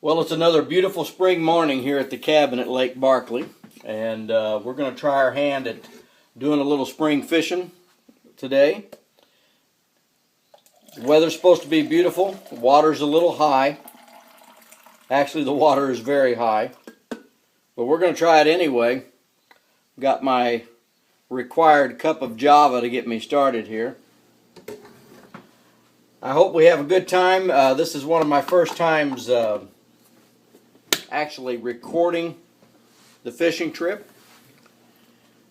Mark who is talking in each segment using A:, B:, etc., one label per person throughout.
A: Well, it's another beautiful spring morning here at the cabin at Lake Barkley, and we're going to try our hand at doing a little spring fishing today. The weather's supposed to be beautiful. The water's a little high. Actually, the water is very high, but we're going to try it anyway. Got my required cup of Java to get me started here. I hope we have a good time. This is one of my first times actually recording the fishing trip.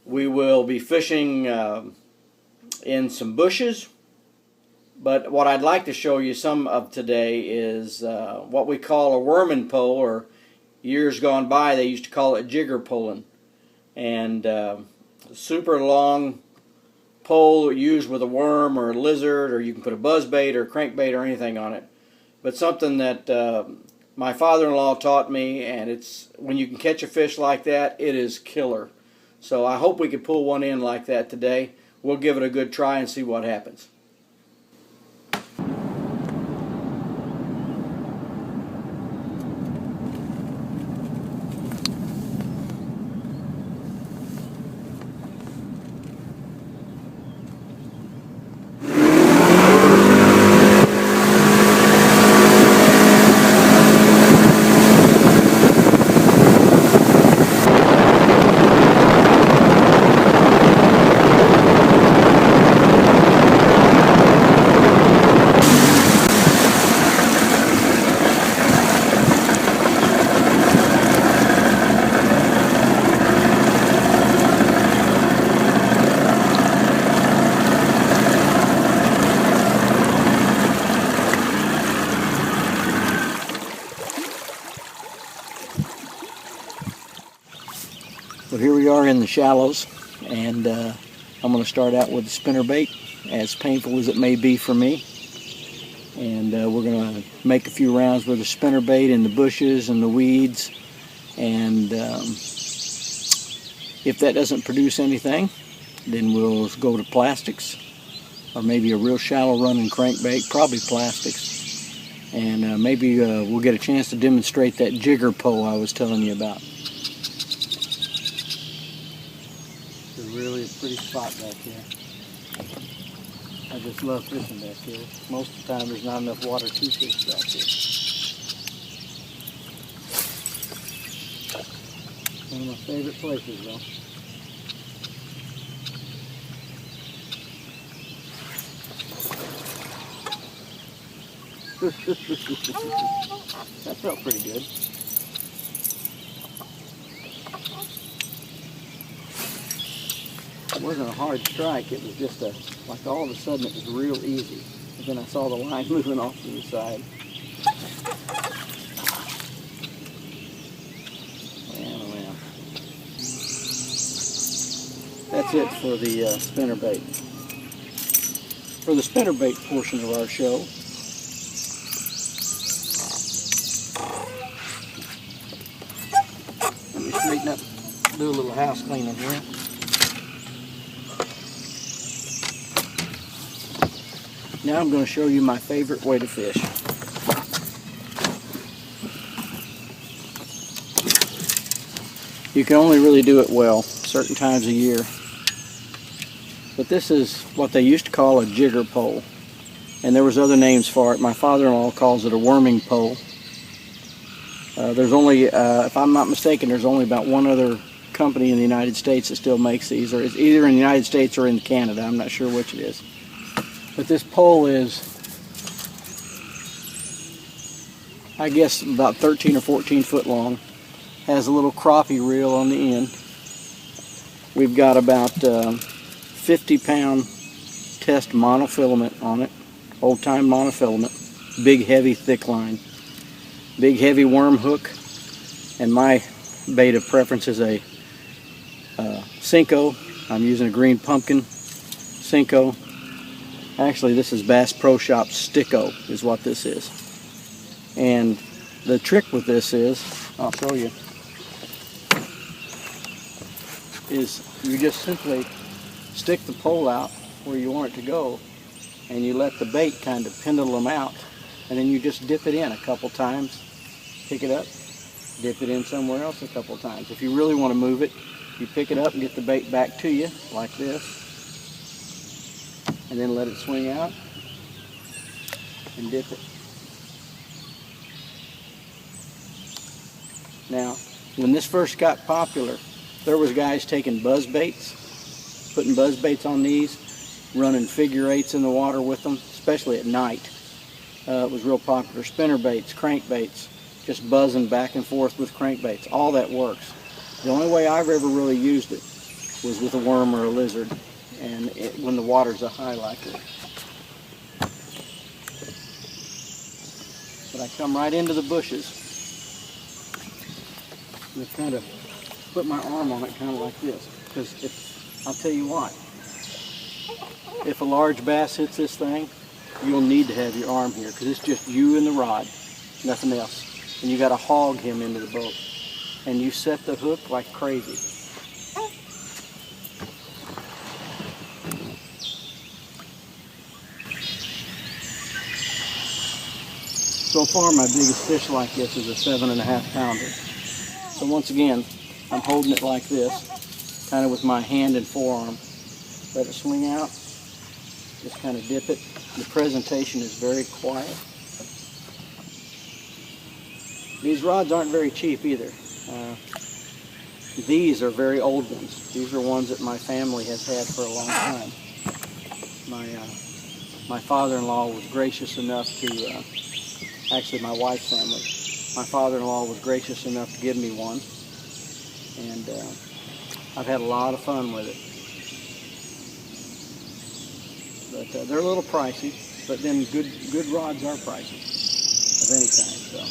A: We will be fishing in some bushes, but what I'd like to show you some of today is what we call a worming pole, or years gone by they used to call it jigger poling, and super long pole used with a worm or a lizard, or you can put a buzz bait or crankbait or anything on it, but something that my father-in-law taught me, and it's when you can catch a fish like that, it is killer. So I hope we can pull one in like that today. We'll give it a good try and see what happens. So here we are in the shallows, and I'm going to start out with the spinnerbait, as painful as it may be for me. And we're going to make a few rounds with the spinnerbait in the bushes and the weeds, and if that doesn't produce anything, then we'll go to plastics, or maybe a real shallow running crankbait, probably plastics, and maybe we'll get a chance to demonstrate that jigger pole I was telling you about. Really a pretty spot back here. I just love fishing back here. Most of the time there's not enough water to fish back here. One of my favorite places though. That felt pretty good. It wasn't a hard strike, it was just like all of a sudden it was real easy. And then I saw the line moving off to the side. Well. That's it for the spinnerbait. For the spinnerbait portion of our show, let me straighten up, do a little house cleaning here. Now I'm going to show you my favorite way to fish. You can only really do it well certain times a year. But this is what they used to call a jigger pole. And there was other names for it. My father-in-law calls it a worming pole. There's only, if I'm not mistaken, there's only about one other company in the United States that still makes these, or it's either in the United States or in Canada. I'm not sure which it is. But this pole is, I guess, about 13 or 14 foot long. Has a little crappie reel on the end. We've got about 50-pound test monofilament on it. Old-time monofilament. Big, heavy, thick line. Big, heavy worm hook. And my bait of preference is a Cinco. I'm using a green pumpkin Cinco. Actually, this is Bass Pro Shop Sticko is what this is. And the trick with this is, I'll show you, is you just simply stick the pole out where you want it to go, and you let the bait kind of pendulum out, and then you just dip it in a couple times, pick it up, dip it in somewhere else a couple of times. If you really want to move it, you pick it up and get the bait back to you like this, and then let it swing out and dip it. Now, when this first got popular, there was guys taking buzz baits, putting buzz baits on these, running figure eights in the water with them, especially at night. It was real popular. Spinner baits, crank baits, just buzzing back and forth with crankbaits. All that works. The only way I've ever really used it was with a worm or a lizard, and when the water's a high like this. But I come right into the bushes and I kind of put my arm on it kind of like this, because I'll tell you what, if a large bass hits this thing, you'll need to have your arm here, because it's just you and the rod, nothing else. And you got to hog him into the boat. And you set the hook like crazy. So far my biggest fish like this is a 7.5 pounder. So once again, I'm holding it like this, kind of with my hand and forearm. Let it swing out, just kind of dip it. The presentation is very quiet. These rods aren't very cheap either. These are very old ones. These are ones that my family has had for a long time. My father-in-law was gracious enough to, actually my wife's family, my father-in-law was gracious enough to give me one. And I've had a lot of fun with it. But they're a little pricey, but then good rods are pricey of any kind. So.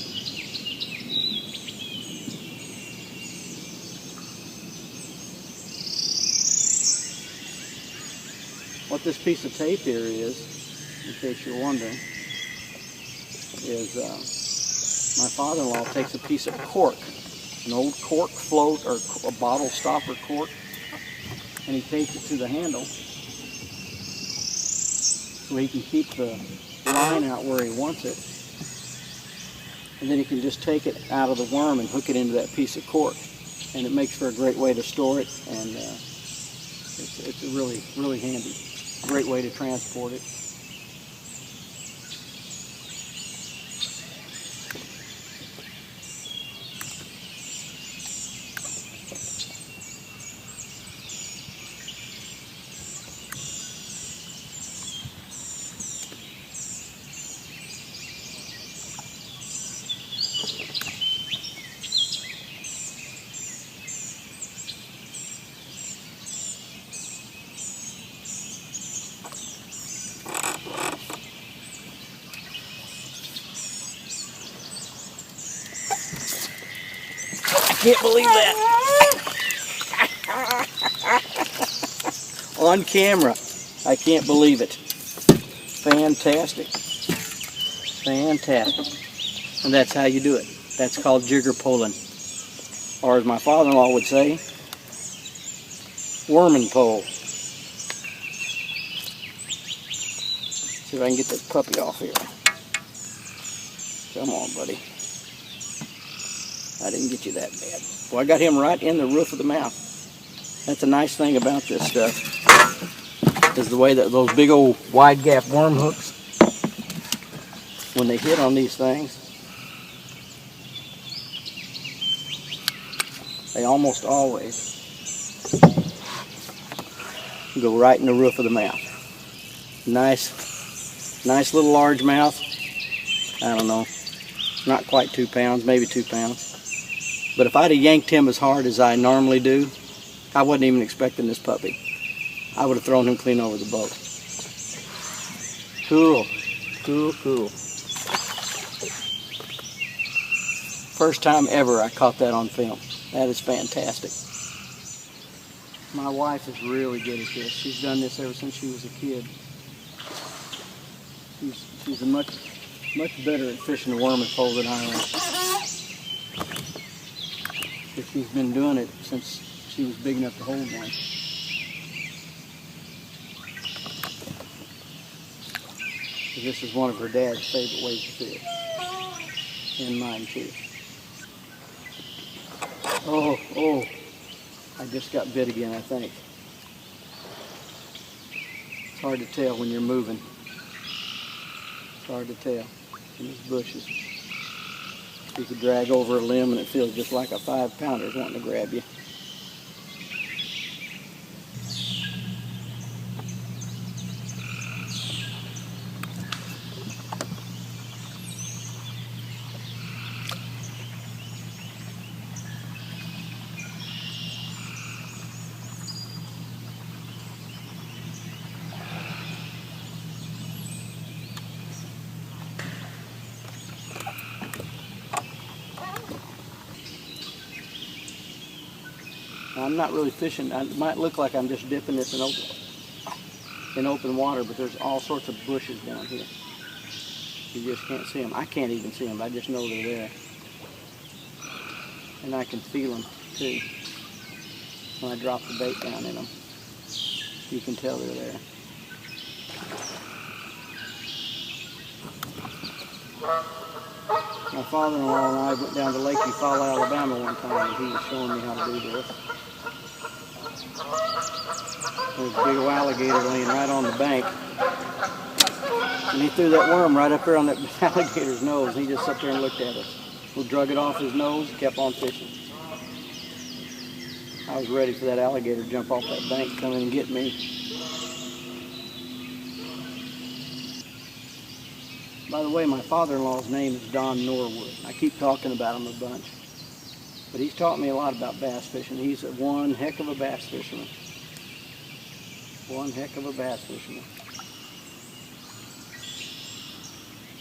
A: What this piece of tape here is, in case you're wondering, is my father-in-law takes a piece of cork, an old cork float or a bottle stopper cork, and he tapes it to the handle so he can keep the line out where he wants it. And then he can just take it out of the worm and hook it into that piece of cork. And it makes for a great way to store it, and it's a really, really handy. Great way to transport it. I can't believe that. On camera. I can't believe it. Fantastic. Fantastic. And that's how you do it. That's called jigger poling. Or as my father-in-law would say, worming pole. See if I can get this puppy off here. Come on, buddy. I didn't get you that bad. Well, I got him right in the roof of the mouth. That's a nice thing about this stuff, is the way that those big old wide gap worm hooks, when they hit on these things, they almost always go right in the roof of the mouth. Nice little large mouth. I don't know, not quite 2 pounds, maybe 2 pounds. But if I'd have yanked him as hard as I normally do, I wasn't even expecting this puppy. I would have thrown him clean over the boat. Cool, cool, cool. First time ever I caught that on film. That is fantastic. My wife is really good at this. She's done this ever since she was a kid. She's much better at fishing the worming pole than I am. She's been doing it since she was big enough to hold one. This is one of her dad's favorite ways to fish. And mine too. Oh, I just got bit again, I think. It's hard to tell when you're moving. It's hard to tell in these bushes. You could drag over a limb and it feels just like a 5-pounder is wanting to grab you. I'm not really fishing. It might look like I'm just dipping this in open water, but there's all sorts of bushes down here. You just can't see them. I can't even see them. I just know they're there. And I can feel them too. When I drop the bait down in them, you can tell they're there. My father-in-law and I went down to Lake Eufaula, Alabama one time, and he was showing me how to do this. There's a big old alligator laying right on the bank. And he threw that worm right up there on that alligator's nose. He just sat there and looked at us. We drug it off his nose and kept on fishing. I was ready for that alligator to jump off that bank and come in and get me. By the way, my father-in-law's name is Don Norwood. I keep talking about him a bunch. But he's taught me a lot about bass fishing. He's one heck of a bass fisherman. One heck of a bass fisherman.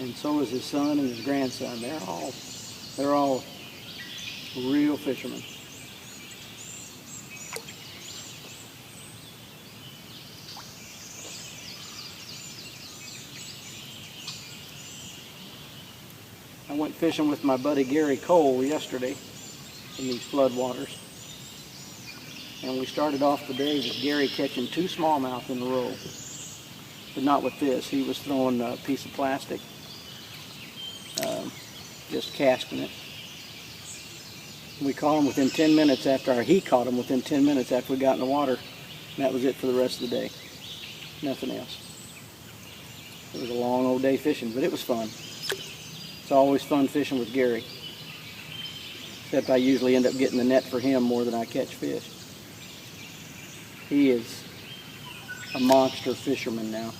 A: And so is his son and his grandson. They're all real fishermen. I went fishing with my buddy Gary Cole yesterday in these floodwaters. And we started off the day with Gary catching 2 smallmouth in a row. But not with this. He was throwing a piece of plastic, just casting it. We caught him within 10 minutes after, he caught him within 10 minutes after we got in the water. And that was it for the rest of the day. Nothing else. It was a long old day fishing, but it was fun. It's always fun fishing with Gary. Except I usually end up getting the net for him more than I catch fish. He is a monster fisherman now.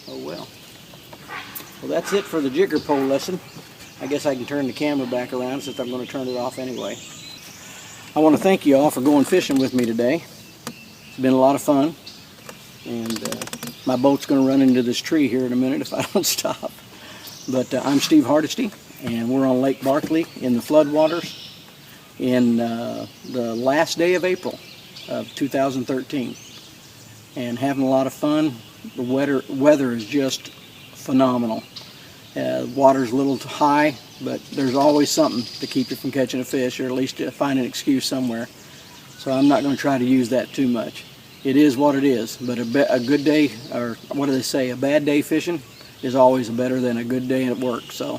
A: Oh well. Well, that's it for the jigger pole lesson. I guess I can turn the camera back around since I'm going to turn it off anyway. I want to thank you all for going fishing with me today. It's been a lot of fun. And my boat's going to run into this tree here in a minute if I don't stop. But I'm Steve Hardesty, and we're on Lake Barkley in the floodwaters in the last day of April of 2013. And having a lot of fun. The weather is just phenomenal. Water's a little high, but there's always something to keep you from catching a fish, or at least to find an excuse somewhere. So I'm not going to try to use that too much. It is what it is, but a good day, or what do they say, a bad day fishing is always better than a good day at work. So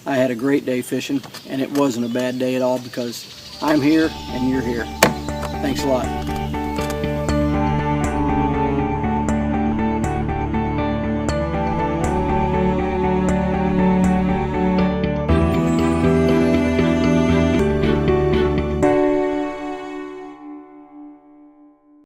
A: I had a great day fishing, and it wasn't a bad day at all because I'm here and you're here. Thanks a lot.